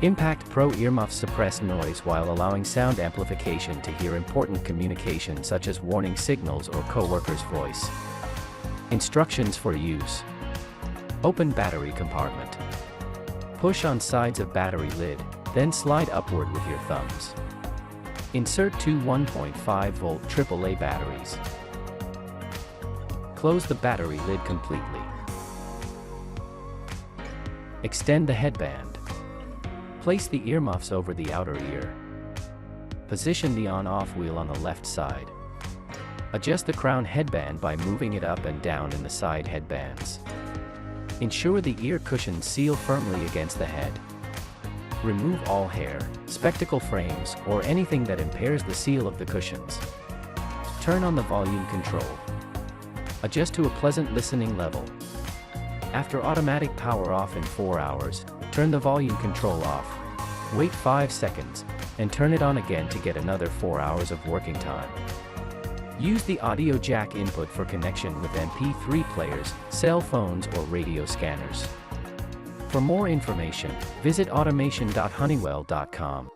Impact Pro earmuffs suppress noise while allowing sound amplification to hear important communication such as warning signals or coworker's voice. Instructions for use. Open battery compartment. Push on sides of battery lid, then slide upward with your thumbs. Insert two 1.5-volt AAA batteries. Close the battery lid completely. Extend the headband. Place the earmuffs over the outer ear. Position the on-off wheel on the left side. Adjust the crown headband by moving it up and down in the side headbands. Ensure the ear cushions seal firmly against the head. Remove all hair, spectacle frames, or anything that impairs the seal of the cushions. Turn on the volume control. Adjust to a pleasant listening level. After automatic power off in 4 hours, turn the volume control off. Wait 5 seconds, and turn it on again to get another 4 hours of working time. Use the audio jack input for connection with MP3 players, cell phones, or radio scanners. For more information, visit automation.honeywell.com.